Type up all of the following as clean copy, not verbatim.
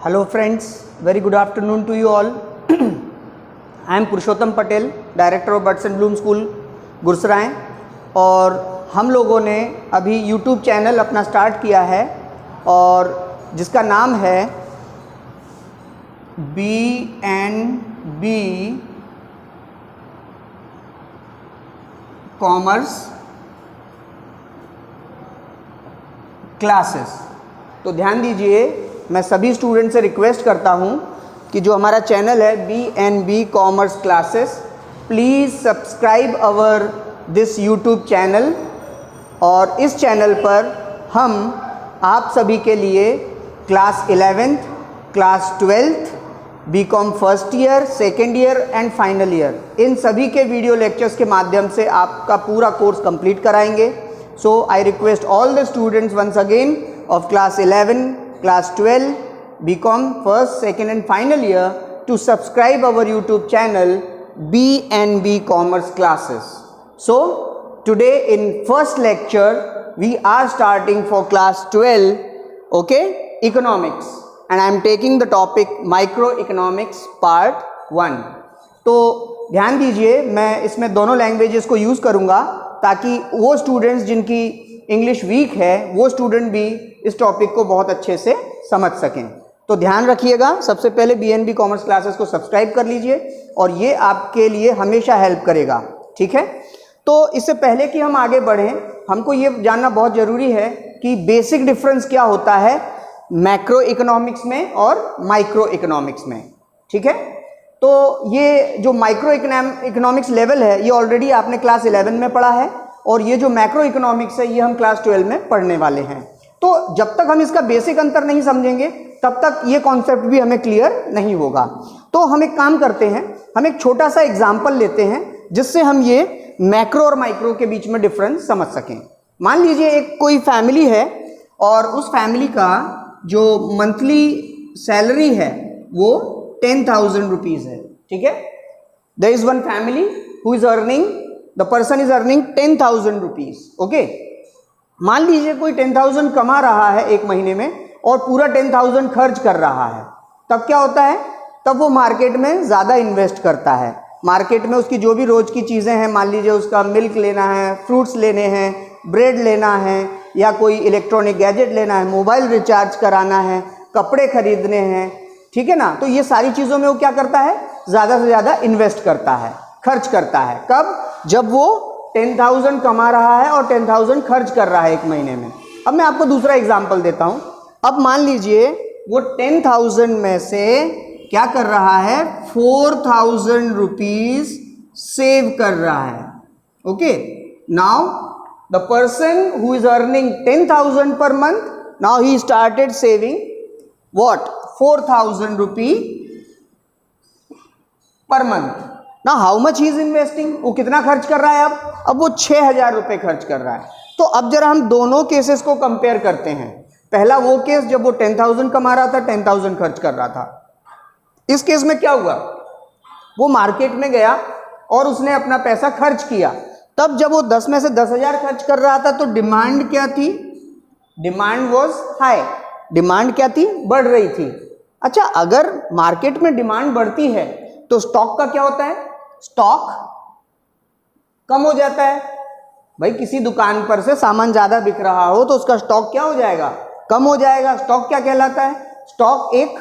Hello friends, very good afternoon to you all. I am Purushottam Patel, director of birds and Bloom school Gursarai. और हम लोगों ने अभी YouTube channel अपना start किया है और जिसका नाम है BNB कॉमर्स क्लासेस। तो ध्यान दीजिए, मैं सभी स्टूडेंट से रिक्वेस्ट करता हूं कि जो हमारा चैनल है BNB commerce classes, please subscribe our this YouTube channel. और इस चैनल पर हम आप सभी के लिए class 11th, class 12th, BCom first year, second year and final year, इन सभी के वीडियो लेक्चर्स के माध्यम से आपका पूरा कोर्स कंप्लीट कराएंगे। So I request all the students once again of class 11, class 12, BCom first, second and final year to subscribe our YouTube channel BNB Commerce Classes. So today in first lecture we are starting for class 12, okay, economics, and I am taking the topic microeconomics part 1. तो ध्यान दीजिए, मैं इसमें दोनों languages को use करूँगा ताकि वो स्टूडेंट्स जिनकी इंग्लिश वीक है वो स्टूडेंट भी इस टॉपिक को बहुत अच्छे से समझ सकें। तो ध्यान रखिएगा, सबसे पहले BNB कॉमर्स क्लासेस को सब्सक्राइब कर लीजिए और ये आपके लिए हमेशा हेल्प करेगा, ठीक है। तो इससे पहले कि हम आगे बढ़ें, हमको ये जानना बहुत ज़रूरी है कि बेसिक डिफरेंस क्या होता है मैक्रो इकोनॉमिक्स में और माइक्रो इकोनॉमिक्स में, ठीक है। तो ये जो माइक्रो इकोनॉमिक्स लेवल है ये ऑलरेडी आपने क्लास 11 में पढ़ा है और ये जो मैक्रो इकोनॉमिक्स है ये हम क्लास 12 में पढ़ने वाले हैं। तो जब तक हम इसका बेसिक अंतर नहीं समझेंगे तब तक ये कॉन्सेप्ट भी हमें क्लियर नहीं होगा। तो हम एक काम करते हैं, हम एक छोटा सा एग्जाम्पल लेते हैं जिससे हम ये मैक्रो और माइक्रो के बीच में डिफरेंस समझ सकें। मान लीजिए एक कोई फैमिली है और उस फैमिली का जो मंथली सैलरी है वो 10,000 रुपीज़ है, ठीक है। There is one family who is earning, the person is earning 10,000 rupees, okay. मान लीजिए कोई 10,000 कमा रहा है एक महीने में और पूरा 10,000 खर्च कर रहा है, तब क्या होता है, तब वो मार्केट में ज़्यादा इन्वेस्ट करता है। मार्केट में उसकी जो भी रोज़ की चीज़ें हैं, मान लीजिए उसका मिल्क लेना है, फ्रूट्स लेने हैं, ब्रेड लेना है या कोई इलेक्ट्रॉनिक गैजेट लेना है, मोबाइल रिचार्ज कराना है, कपड़े खरीदने हैं, ठीक है ना। तो ये सारी चीज़ों में वो क्या करता है, ज़्यादा से ज़्यादा इन्वेस्ट करता है, खर्च करता है। कब? जब वो 10,000 कमा रहा है और 10,000 खर्च कर रहा है एक महीने में। अब मैं आपको दूसरा एग्जांपल देता हूँ। अब मान लीजिए वो 10,000 में से क्या कर रहा है, 4,000 रुपीज़ सेव कर रहा है, okay. Now the person who is earning 10,000 per month, now he started saving what 4,000 rupee per month. Now how much he is investing? वो कितना खर्च कर रहा है अब वो 6,000 रुपये खर्च कर रहा है। तो अब जरा हम दोनों केसेस को कंपेयर करते हैं। पहला वो केस जब वो 10,000 कमा रहा था, 10,000 खर्च कर रहा था। इस केस में क्या हुआ, वो मार्केट में गया और उसने अपना पैसा खर्च किया। तब जब वो 10 में से 10,000 खर्च कर रहा था तो डिमांड क्या थी, डिमांड वॉज हाई, डिमांड क्या थी, बढ़ रही थी। अच्छा, अगर मार्केट में डिमांड बढ़ती है तो स्टॉक का क्या होता है, स्टॉक कम हो जाता है। भाई किसी दुकान पर से सामान ज़्यादा बिक रहा हो तो उसका स्टॉक क्या हो जाएगा, कम हो जाएगा। स्टॉक क्या कहलाता है, स्टॉक एक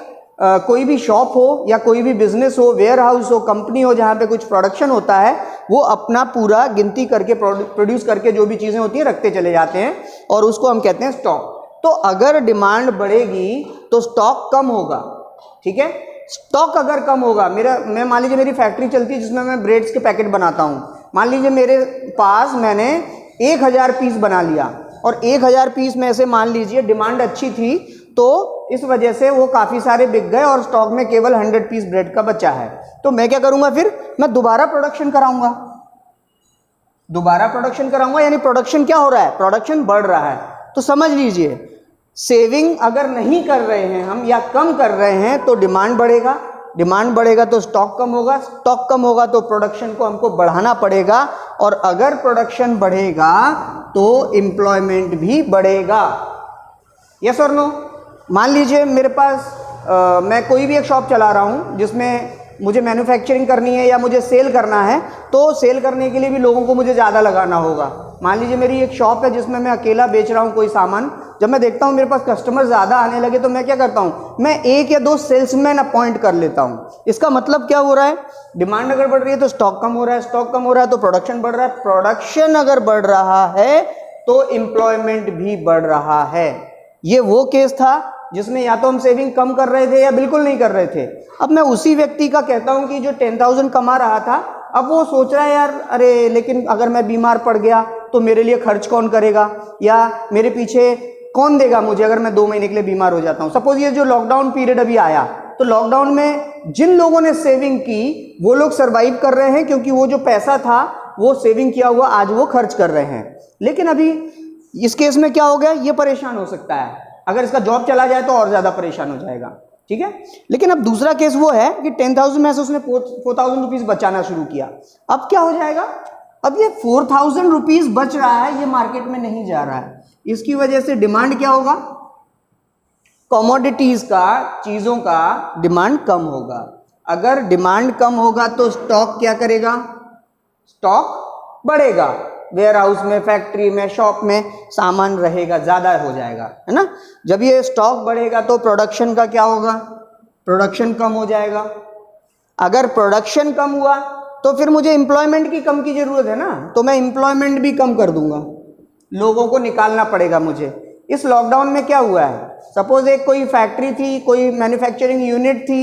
कोई भी शॉप हो या कोई भी बिजनेस हो, वेयर हाउस हो, कंपनी हो, जहाँ पे कुछ प्रोडक्शन होता है, वो अपना पूरा गिनती करके प्रोड्यूस करके जो भी चीज़ें होती हैं रखते चले जाते हैं और उसको हम कहते हैं स्टॉक। तो अगर डिमांड बढ़ेगी तो स्टॉक कम होगा, ठीक है। स्टॉक अगर कम होगा, मैं मान लीजिए मेरी फैक्ट्री चलती है जिसमें मैं ब्रेड्स के पैकेट बनाता हूँ। मान लीजिए मेरे पास मैंने 1,000 पीस बना लिया और 1,000 पीस में से मान लीजिए डिमांड अच्छी थी तो इस वजह से वो काफ़ी सारे बिक गए और स्टॉक में केवल 100 पीस ब्रेड का बचा है। तो मैं क्या करूँगा, फिर मैं दोबारा प्रोडक्शन कराऊँगा, दोबारा प्रोडक्शन कराऊँगा, यानी प्रोडक्शन क्या हो रहा है, प्रोडक्शन बढ़ रहा है। तो समझ लीजिए, सेविंग अगर नहीं कर रहे हैं हम या कम कर रहे हैं तो डिमांड बढ़ेगा, डिमांड बढ़ेगा तो स्टॉक कम होगा, स्टॉक कम होगा तो प्रोडक्शन को हमको बढ़ाना पड़ेगा और अगर प्रोडक्शन बढ़ेगा तो एम्प्लॉयमेंट भी बढ़ेगा। यस और नो? मान लीजिए मेरे पास मैं कोई भी एक शॉप चला रहा हूँ जिसमें मुझे मैन्युफैक्चरिंग करनी है या मुझे सेल करना है, तो सेल करने के लिए भी लोगों को मुझे ज़्यादा लगाना होगा। मान लीजिए मेरी एक शॉप है जिसमें मैं अकेला बेच रहा हूँ कोई सामान, जब मैं देखता हूँ मेरे पास कस्टमर ज़्यादा आने लगे तो मैं क्या करता हूँ, मैं 1 या 2 सेल्समैन अपॉइंट कर लेता हूँ। इसका मतलब क्या हो रहा है, डिमांड अगर बढ़ रही है तो स्टॉक कम हो रहा है, स्टॉक कम हो रहा है तो प्रोडक्शन बढ़ रहा है, प्रोडक्शन अगर बढ़ रहा है तो एम्प्लॉयमेंट भी बढ़ रहा है। ये वो केस था जिसमें या तो हम सेविंग कम कर रहे थे या बिल्कुल नहीं कर रहे थे। अब मैं उसी व्यक्ति का कहता हूं कि जो 10,000 कमा रहा था, अब वो सोच रहा है यार अरे लेकिन अगर मैं बीमार पड़ गया तो मेरे लिए खर्च कौन करेगा, या मेरे पीछे कौन देगा मुझे अगर मैं 2 महीने के लिए बीमार हो जाता हूं। सपोज ये जो लॉकडाउन पीरियड अभी आया, तो लॉकडाउन में जिन लोगों ने सेविंग की वो लोग सर्वाइव कर रहे हैं, क्योंकि वो जो पैसा था वो सेविंग किया हुआ आज वो खर्च कर रहे हैं। लेकिन अभी इस केस में क्या हो गया, ये परेशान हो सकता है, अगर इसका जॉब चला जाए तो और ज्यादा परेशान हो जाएगा, ठीक है। लेकिन अब दूसरा केस वो है कि 10,000 में से उसने 4,000 रुपीज बचाना शुरू किया। अब क्या हो जाएगा, अब ये 4,000 रुपीज बच रहा है, ये मार्केट में नहीं जा रहा है। इसकी वजह से डिमांड क्या होगा, कमोडिटीज का, चीजों का डिमांड कम होगा। अगर डिमांड कम होगा तो स्टॉक क्या करेगा, स्टॉक बढ़ेगा, वेयर हाउस में, फैक्ट्री में, शॉप में सामान रहेगा, ज़्यादा हो जाएगा, है ना। जब ये स्टॉक बढ़ेगा तो प्रोडक्शन का क्या होगा, प्रोडक्शन कम हो जाएगा। अगर प्रोडक्शन कम हुआ तो फिर मुझे एम्प्लॉयमेंट की कम की ज़रूरत है ना, तो मैं एम्प्लॉयमेंट भी कम कर दूंगा, लोगों को निकालना पड़ेगा मुझे। इस लॉकडाउन में क्या हुआ है, सपोज एक कोई फैक्ट्री थी, कोई मैन्युफैक्चरिंग यूनिट थी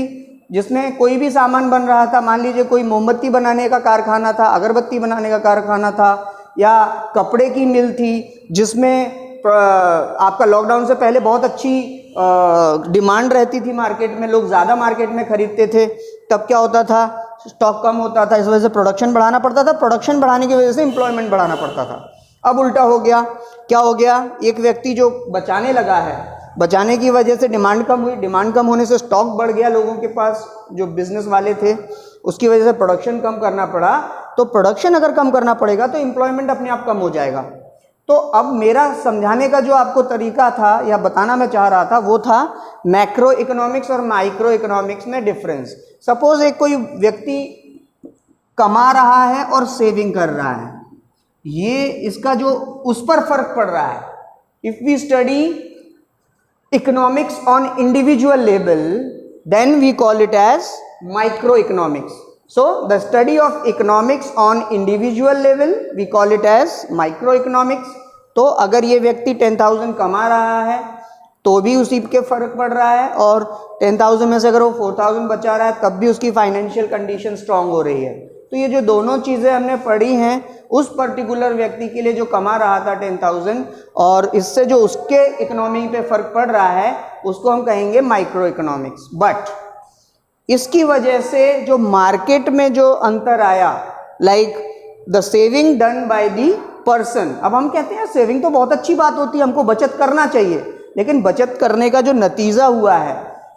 जिसमें कोई भी सामान बन रहा था, मान लीजिए कोई मोमबत्ती बनाने का कारखाना था, अगरबत्ती बनाने का कारखाना था, या कपड़े की मिल थी जिसमें आपका लॉकडाउन से पहले बहुत अच्छी डिमांड रहती थी मार्केट में, लोग ज़्यादा मार्केट में खरीदते थे। तब क्या होता था, स्टॉक कम होता था, इस वजह से प्रोडक्शन बढ़ाना पड़ता था, प्रोडक्शन बढ़ाने की वजह से एम्प्लॉयमेंट बढ़ाना पड़ता था। अब उल्टा हो गया, क्या हो गया, एक व्यक्ति जो बचाने लगा है, बचाने की वजह से डिमांड कम हुई, डिमांड कम होने से स्टॉक बढ़ गया लोगों के पास, जो बिजनेस वाले थे, उसकी वजह से प्रोडक्शन कम करना पड़ा। तो प्रोडक्शन अगर कम करना पड़ेगा तो एम्प्लॉयमेंट अपने आप कम हो जाएगा। तो अब मेरा समझाने का जो आपको तरीका था या बताना मैं चाह रहा था वो था मैक्रो इकोनॉमिक्स और माइक्रो इकोनॉमिक्स में डिफरेंस। सपोज एक कोई व्यक्ति कमा रहा है और सेविंग कर रहा है, ये इसका जो उस पर फर्क पड़ रहा है। If we study economics on individual level then we call it as micro economics. So the study of economics on individual level we call it as microeconomics। तो अगर ये व्यक्ति 10,000 कमा रहा है तो भी उसी के फर्क पड़ रहा है, और 10,000 में से अगर वो 4,000 बचा रहा है तब भी उसकी फाइनेंशियल कंडीशन स्ट्रांग हो रही है। तो ये जो दोनों चीज़ें हमने पढ़ी हैं उस पर्टिकुलर व्यक्ति के लिए जो कमा रहा था 10,000 और इससे जो उसके इकोनॉमी पे फर्क पड़ रहा है उसको हम कहेंगे माइक्रो इकोनॉमिक्स। बट इसकी वजह से जो मार्केट में जो अंतर आया, like the saving done by the person. अब हम कहते हैं सेविंग तो बहुत अच्छी बात होती है, हमको बचत करना चाहिए, लेकिन बचत करने का जो नतीजा हुआ है,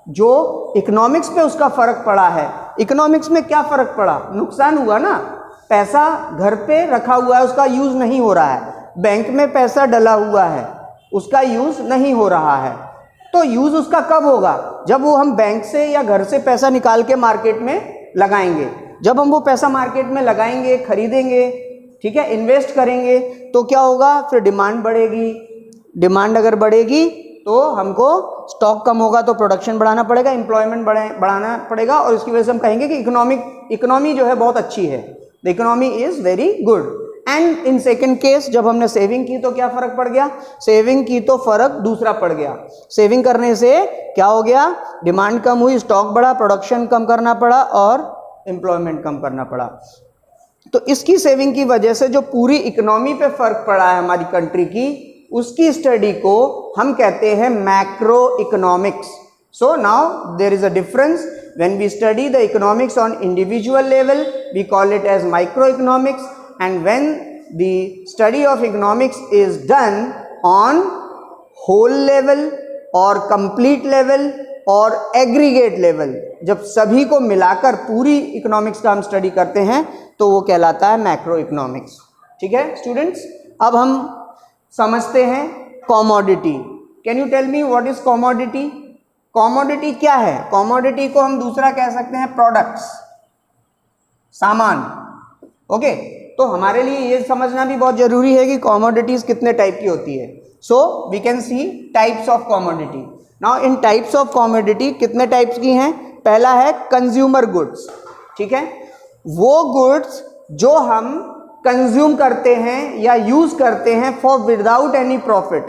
जो इकोनॉमिक्स पे उसका फर्क पड़ा है, इकोनॉमिक्स में क्या फर्क पड़ा, नुकसान हुआ ना। पैसा घर पे रखा हुआ है, उसका यूज नहीं हो रहा है, बैंक में पैसा डला हुआ है, उसका यूज नहीं हो रहा है। तो यूज उसका कब होगा, जब वो हम बैंक से या घर से पैसा निकाल के मार्केट में लगाएंगे। जब हम वो पैसा मार्केट में लगाएंगे, खरीदेंगे, ठीक है, इन्वेस्ट करेंगे, तो क्या होगा, फिर डिमांड बढ़ेगी। डिमांड अगर बढ़ेगी तो हमको स्टॉक कम होगा तो प्रोडक्शन बढ़ाना पड़ेगा, एम्प्लॉयमेंट बढ़ाना पड़ेगा, और इसकी वजह से हम कहेंगे कि इकोनॉमी जो है बहुत अच्छी है, the economy is very good. And in second case जब हमने सेविंग की तो क्या फर्क पड़ गया, सेविंग की तो फर्क दूसरा पड़ गया। सेविंग करने से क्या हो गया, डिमांड कम हुई, स्टॉक बढ़ा, प्रोडक्शन कम करना पड़ा और एम्प्लॉयमेंट कम करना पड़ा। तो इसकी सेविंग की वजह से जो पूरी इकोनॉमी पे फर्क पड़ा है हमारी कंट्री की, उसकी स्टडी को हम कहते हैं macro economics. So now there is a difference, when we study the economics on individual level we call it as micro economics, and when the study of economics is done on whole level और complete level और aggregate level, जब सभी को मिलाकर पूरी economics का हम study करते हैं तो वो कहलाता है मैक्रो इकोनॉमिक्स। ठीक है स्टूडेंट्स, अब हम समझते हैं commodity. Can you tell me what is commodity? Commodity क्या है? कॉमोडिटी को हम दूसरा कह सकते हैं प्रोडक्ट्स, सामान। ओके, तो हमारे लिए ये समझना भी बहुत जरूरी है कि कॉमोडिटीज कितने टाइप की होती है। So we can see types of commodity. Now in types of commodity कितने टाइप्स की हैं? पहला है कंज्यूमर गुड्स, ठीक है, वो गुड्स जो हम कंज्यूम करते हैं या यूज करते हैं फॉर विदाउट एनी प्रॉफिट,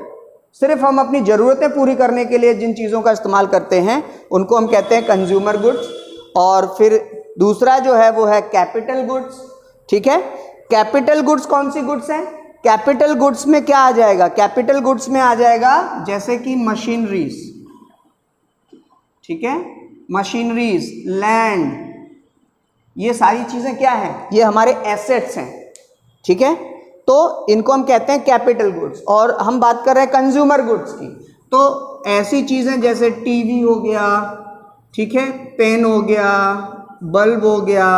सिर्फ हम अपनी जरूरतें पूरी करने के लिए जिन चीजों का इस्तेमाल करते हैं उनको हम कहते हैं कंज्यूमर गुड्स। और फिर दूसरा जो है वो है कैपिटल गुड्स, ठीक है। कैपिटल गुड्स कौन सी गुड्स हैं? कैपिटल गुड्स में क्या आ जाएगा? कैपिटल गुड्स में आ जाएगा जैसे कि मशीनरीज, ठीक है, मशीनरीज, लैंड, ये सारी चीजें क्या हैं? ये हमारे एसेट्स हैं, ठीक है, तो इनको हम कहते हैं कैपिटल गुड्स। और हम बात कर रहे हैं कंज्यूमर गुड्स की, तो ऐसी चीजें जैसे टीवी हो गया, ठीक है, पेन हो गया, बल्ब हो गया,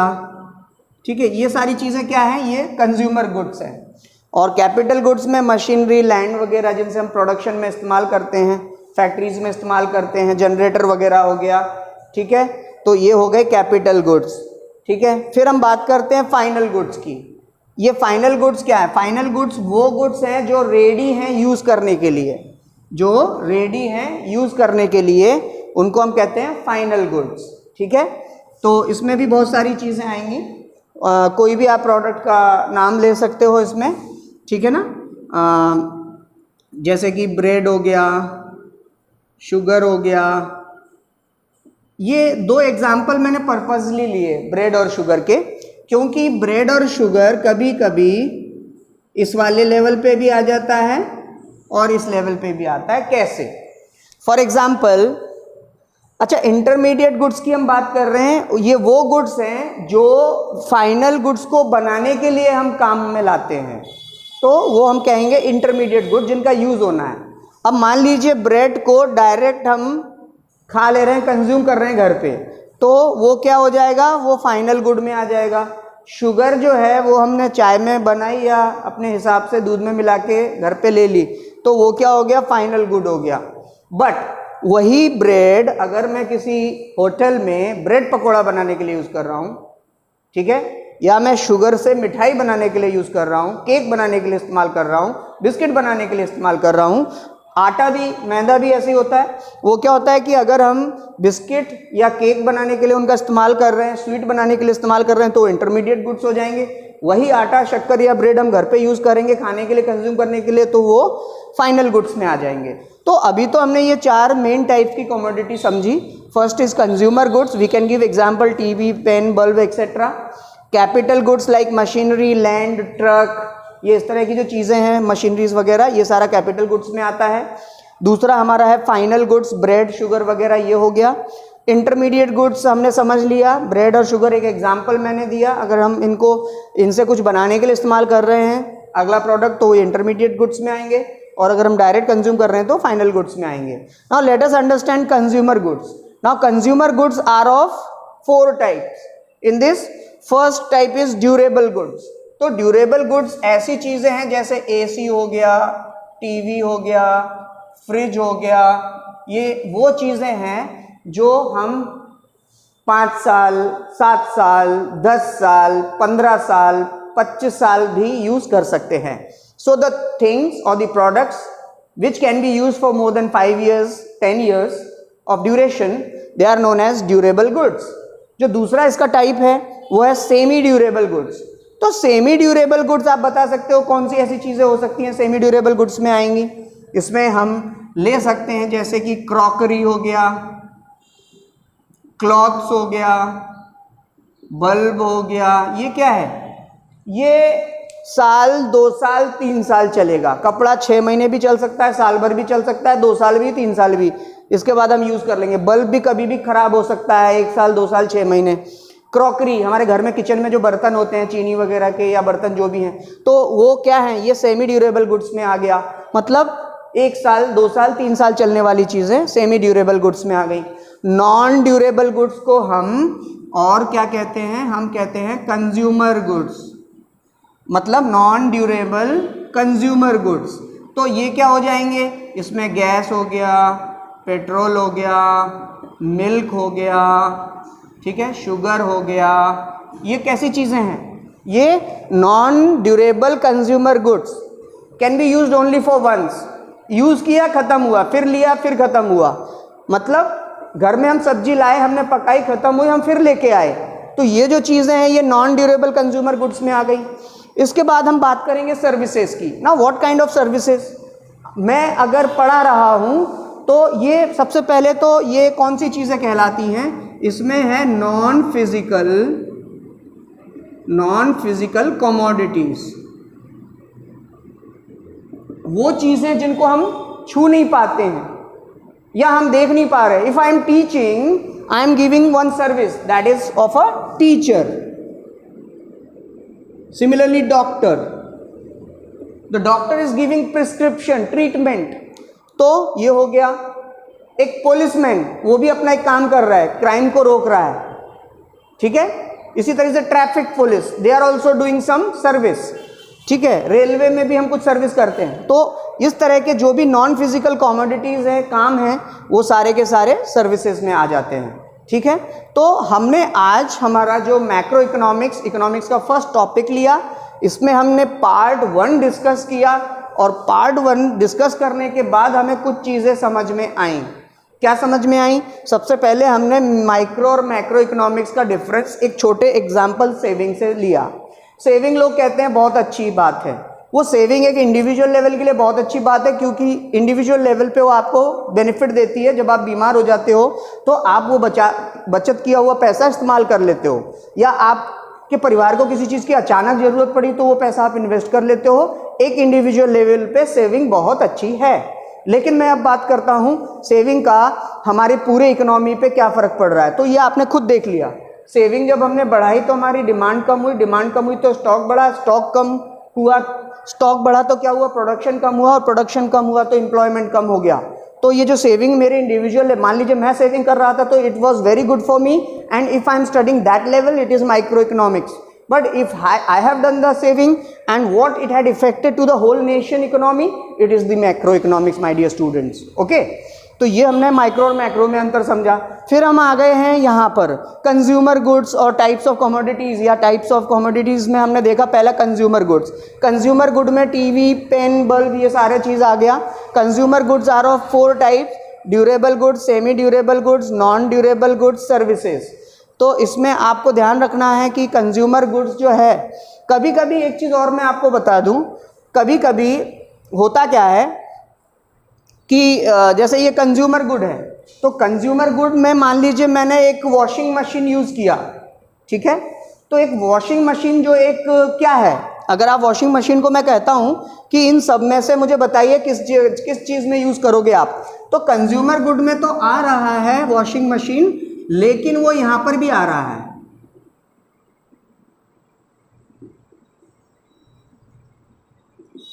ठीक है, ये सारी चीजें क्या हैं? ये कंज्यूमर गुड्स हैं। और कैपिटल गुड्स में मशीनरी, लैंड वगैरह जिनसे हम प्रोडक्शन में इस्तेमाल करते हैं, फैक्ट्रीज में इस्तेमाल करते हैं, जनरेटर वगैरह हो गया, ठीक है, तो ये हो गए कैपिटल गुड्स, ठीक है। फिर हम बात करते हैं फाइनल गुड्स की। ये फाइनल गुड्स क्या है? फाइनल गुड्स वो गुड्स हैं जो रेडी हैं यूज करने के लिए, जो रेडी हैं यूज करने के लिए, उनको हम कहते हैं फाइनल गुड्स, ठीक है। तो इसमें भी बहुत सारी चीज़ें आएंगी, कोई भी आप प्रोडक्ट का नाम ले सकते हो इसमें, ठीक है ना, जैसे कि ब्रेड हो गया, शुगर हो गया। ये दो एग्जाम्पल मैंने पर्पजली लिए ब्रेड और शुगर के, क्योंकि ब्रेड और शुगर कभी कभी इस वाले लेवल पे भी आ जाता है और इस लेवल पे भी आता है। कैसे? फॉर एग्जाम्पल, अच्छा, इंटरमीडिएट गुड्स की हम बात कर रहे हैं, ये वो गुड्स हैं जो फाइनल गुड्स को बनाने के लिए हम काम में लाते हैं, तो वो हम कहेंगे इंटरमीडिएट गुड, जिनका यूज होना है। अब मान लीजिए ब्रेड को डायरेक्ट हम खा ले रहे हैं, कंज्यूम कर रहे हैं घर पे, तो वो क्या हो जाएगा? वो फाइनल गुड में आ जाएगा। शुगर जो है वो हमने चाय में बनाई या अपने हिसाब से दूध में मिला के घर पे ले ली, तो वो क्या हो गया? फाइनल गुड हो गया। बट वही ब्रेड अगर मैं किसी होटल में ब्रेड पकौड़ा बनाने के लिए यूज़ कर रहा हूँ, ठीक है, या मैं शुगर से मिठाई बनाने के लिए यूज़ कर रहा हूँ, केक बनाने के लिए इस्तेमाल कर रहा हूँ, बिस्किट बनाने के लिए इस्तेमाल कर रहा हूँ, आटा भी, मैदा भी ऐसे ही होता है। वो क्या होता है कि अगर हम बिस्किट या केक बनाने के लिए उनका इस्तेमाल कर रहे हैं, स्वीट बनाने के लिए इस्तेमाल कर रहे हैं, तो इंटरमीडिएट गुड्स हो जाएंगे। वही आटा, शक्कर या ब्रेड हम घर पे यूज़ करेंगे खाने के लिए, कंज्यूम करने के लिए, तो वो फाइनल गुड्स में आ जाएंगे। तो अभी तो हमने ये चार मेन टाइप की कमोडिटी समझी। First is consumer goods, we can give example TV, pen, bulb etcetera. Capital goods like machinery, land, truck, ये इस तरह की जो चीज़ें हैं, मशीनरीज वगैरह, ये सारा कैपिटल गुड्स में आता है। दूसरा हमारा है फाइनल गुड्स, ब्रेड, शुगर वगैरह, ये हो गया। इंटरमीडिएट गुड्स हमने समझ लिया, ब्रेड और शुगर एक एग्जांपल मैंने दिया। अगर हम इनसे कुछ बनाने के लिए इस्तेमाल कर रहे हैं अगला प्रोडक्ट, तो वो इंटरमीडिएट गुड्स में आएंगे, और अगर हम डायरेक्ट कंज्यूम कर रहे हैं तो फाइनल गुड्स में आएंगे। Now let us understand consumer goods. Now consumer goods are of 4 types. In this first type is durable goods. तो ड्यूरेबल गुड्स ऐसी चीजें हैं जैसे एसी हो गया, टीवी हो गया, फ्रिज हो गया, ये वो चीजें हैं जो हम 5 साल, 7 साल, 10 साल, 15 साल, 25 साल भी यूज कर सकते हैं। So the things or the products which can be used for more than 5 years, 10 years of duration, they are known as durable goods. जो दूसरा इसका टाइप है वो है सेमी ड्यूरेबल गुड्स। तो सेमी ड्यूरेबल गुड्स आप बता सकते हो कौन सी ऐसी चीजें हो सकती हैं सेमी ड्यूरेबल गुड्स में आएंगी? इसमें हम ले सकते हैं जैसे कि क्रॉकरी हो गया, क्लॉथ्स हो गया, बल्ब हो गया। ये क्या है? ये साल, 2 साल, 3 साल चलेगा। कपड़ा 6 महीने भी चल सकता है, साल भर भी चल सकता है, 2 साल भी, 3 साल भी, इसके बाद हम यूज कर लेंगे। बल्ब भी कभी भी खराब हो सकता है, 1 साल, 2 साल, 6 महीने। क्रॉकरी, हमारे घर में किचन में जो बर्तन होते हैं, चीनी वगैरह के या बर्तन जो भी हैं, तो वो क्या है? ये सेमी ड्यूरेबल गुड्स में आ गया। मतलब 1 साल, 2 साल, 3 साल चलने वाली चीजें सेमी ड्यूरेबल गुड्स में आ गई। नॉन ड्यूरेबल गुड्स को हम और क्या कहते हैं? हम कहते हैं कंज्यूमर गुड्स, मतलब नॉन ड्यूरेबल कंज्यूमर गुड्स। तो ये क्या हो जाएंगे? इसमें गैस हो गया, पेट्रोल हो गया, मिल्क हो गया, ठीक है, शुगर हो गया, ये कैसी चीज़ें हैं? ये non durable consumer goods, can be used only for once. Use किया, ख़त्म हुआ, फिर लिया, फिर ख़त्म हुआ। मतलब घर में हम सब्जी लाए, हमने पकाई, ख़त्म हुई, हम फिर लेके आए, तो ये जो चीज़ें हैं ये नॉन ड्यूरेबल कंज्यूमर गुड्स में आ गई। इसके बाद हम बात करेंगे सर्विसेज की। ना व्हाट काइंड ऑफ सर्विसेज? मैं अगर पढ़ा रहा हूँ तो ये सबसे पहले तो ये कौन सी चीज़ें कहलाती हैं? इसमें है नॉन फिजिकल कमोडिटीज, वो चीज़ें जिनको हम छू नहीं पाते हैं या हम देख नहीं पा रहे। If I am teaching, I am giving one service that is of a teacher. Similarly doctor, the doctor is giving prescription, treatment, तो ये हो गया। एक पुलिसमैन, वो भी अपना एक काम कर रहा है, क्राइम को रोक रहा है, ठीक है। इसी तरह से traffic police, they are also doing some service, ठीक है। रेलवे में भी हम कुछ सर्विस करते हैं। तो इस तरह के जो भी नॉन फिजिकल कमोडिटीज़ हैं, काम हैं, वो सारे के सारे सर्विसेज में आ जाते हैं, ठीक है। तो हमने आज हमारा जो मैक्रो इकोनॉमिक्स का फर्स्ट टॉपिक लिया, इसमें हमने पार्ट 1 डिस्कस किया, और पार्ट 1 डिस्कस करने के बाद हमें कुछ चीज़ें समझ में आईं। क्या समझ में आई? सबसे पहले हमने माइक्रो और मैक्रो इकोनॉमिक्स का डिफरेंस एक छोटे एग्जाम्पल सेविंग से लिया। सेविंग लोग कहते हैं बहुत अच्छी बात है, वो सेविंग एक इंडिविजुअल लेवल के लिए बहुत अच्छी बात है, क्योंकि इंडिविजुअल लेवल पे वो आपको बेनिफिट देती है। जब आप बीमार हो जाते हो तो आप वो बचत किया हुआ पैसा इस्तेमाल कर लेते हो, या आपके परिवार को किसी चीज़ की अचानक ज़रूरत पड़ी तो वो पैसा आप इन्वेस्ट कर लेते हो। एक इंडिविजुअल लेवल पे सेविंग बहुत अच्छी है। लेकिन मैं अब बात करता हूँ सेविंग का हमारे पूरे इकोनॉमी पे क्या फ़र्क पड़ रहा है। तो ये आपने खुद देख लिया, सेविंग जब हमने बढ़ाई तो हमारी डिमांड कम हुई, डिमांड कम हुई तो स्टॉक बढ़ा, स्टॉक कम हुआ, स्टॉक बढ़ा तो क्या हुआ, प्रोडक्शन कम हुआ, और प्रोडक्शन कम हुआ तो एम्प्लॉयमेंट कम हो गया। तो ये जो सेविंग मेरे इंडिविजुअल है, मान लीजिए मैं सेविंग कर रहा था तो it was very good for me, and if I am studying that level it is micro economics. But if I have done the saving and what it had affected to the whole nation economy, it is the macroeconomics, my dear students. Okay? तो ये हमने micro और macro में अंतर समझा। फिर हम आ गए हैं यहाँ पर कंज्यूमर गुड्स और टाइप्स ऑफ कमोडिटीज़, या टाइप्स ऑफ कमोडिटीज़ में हमने देखा पहला कंज्यूमर गुड्स। कंज्यूमर गुड में टीवी, पेन, बल्ब, ये सारे चीज़ आ गया। Consumer goods are of 4 types: durable goods, semi durable goods, non durable goods, services. तो इसमें आपको ध्यान रखना है कि कंज्यूमर गुड्स जो है, कभी कभी एक चीज़ और मैं आपको बता दूं, कभी कभी होता क्या है कि जैसे ये कंज्यूमर गुड है, तो कंज्यूमर गुड में मान लीजिए मैंने एक वॉशिंग मशीन यूज़ किया, ठीक है। तो एक वॉशिंग मशीन जो एक क्या है, अगर आप वॉशिंग मशीन को मैं कहता हूँ कि इन सब में से मुझे बताइए किस चीज़ में यूज़ करोगे आप, तो कंज्यूमर गुड में तो आ रहा है वॉशिंग मशीन, लेकिन वो यहां पर भी आ रहा है।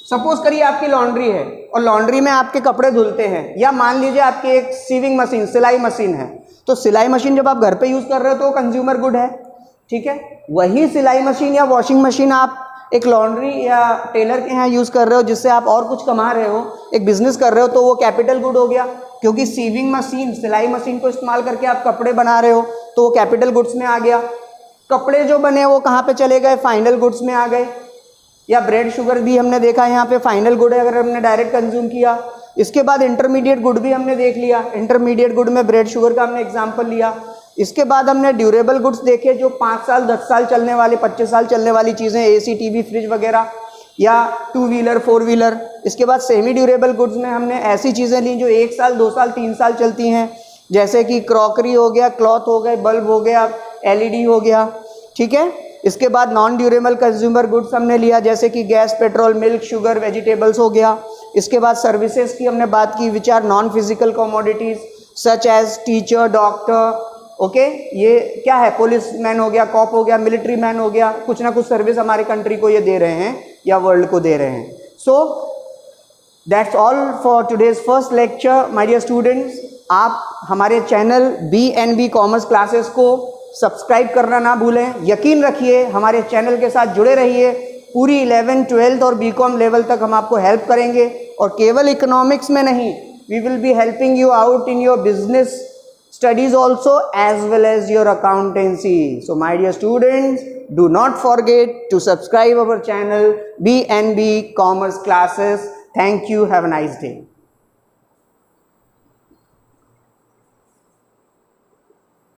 सपोज करिए आपकी लॉन्ड्री है और लॉन्ड्री में आपके कपड़े धुलते हैं, या मान लीजिए आपकी एक सीविंग मशीन, सिलाई मशीन है, तो सिलाई मशीन जब आप घर पे यूज कर रहे हो तो कंज्यूमर गुड है, ठीक है। वही सिलाई मशीन या वॉशिंग मशीन आप एक लॉन्ड्री या टेलर के यहाँ यूज कर रहे हो, जिससे आप और कुछ कमा रहे हो, एक बिजनेस कर रहे हो, तो वो कैपिटल गुड हो गया, क्योंकि सीविंग मशीन, सिलाई मशीन को इस्तेमाल करके आप कपड़े बना रहे हो, तो वो कैपिटल गुड्स में आ गया। कपड़े जो बने वो कहाँ पे चले गए, फाइनल गुड्स में आ गए। या ब्रेड शुगर भी हमने देखा यहाँ पे फाइनल गुड है अगर हमने डायरेक्ट कंज्यूम किया। इसके बाद इंटरमीडिएट गुड भी हमने देख लिया, इंटरमीडिएट गुड में ब्रेड शुगर का हमने एग्जाम्पल लिया। इसके बाद हमने ड्यूरेबल गुड्स देखे, जो 5 साल 10 साल चलने वाले, 25 साल चलने वाली चीज़ें, एसी, टीवी, फ्रिज वगैरह, या 2 व्हीलर 4 व्हीलर। इसके बाद सेमी ड्यूरेबल गुड्स में हमने ऐसी चीज़ें ली जो 1 साल 2 साल 3 साल चलती हैं, जैसे कि क्रॉकरी हो गया, क्लॉथ हो गए, बल्ब हो गया, एलईडी हो गया, ठीक है। इसके बाद नॉन ड्यूरेबल कंज्यूमर गुड्स हमने लिया, जैसे कि gas, petrol, milk, sugar, vegetables हो गया। इसके बाद सर्विसेज की हमने बात की, which are non physical commodities such as teacher, doctor, okay. ये क्या है, पुलिस मैन हो गया, कॉप हो गया, मिलिट्री मैन हो गया, कुछ ना कुछ सर्विस हमारे कंट्री को ये दे रहे हैं या वर्ल्ड को दे रहे हैं। So that's all for today's first lecture my dear students. आप हमारे चैनल BNB कॉमर्स क्लासेस को सब्सक्राइब करना ना भूलें। यकीन रखिए हमारे चैनल के साथ जुड़े रहिए, पूरी 11th 12th और BCom लेवल तक हम आपको हेल्प करेंगे, और केवल इकोनॉमिक्स में नहीं, We will be helping you out in your business studies also, as well as your accountancy. So my dear students, do not forget to subscribe our channel BNB Commerce Classes. Thank you. Have a nice day.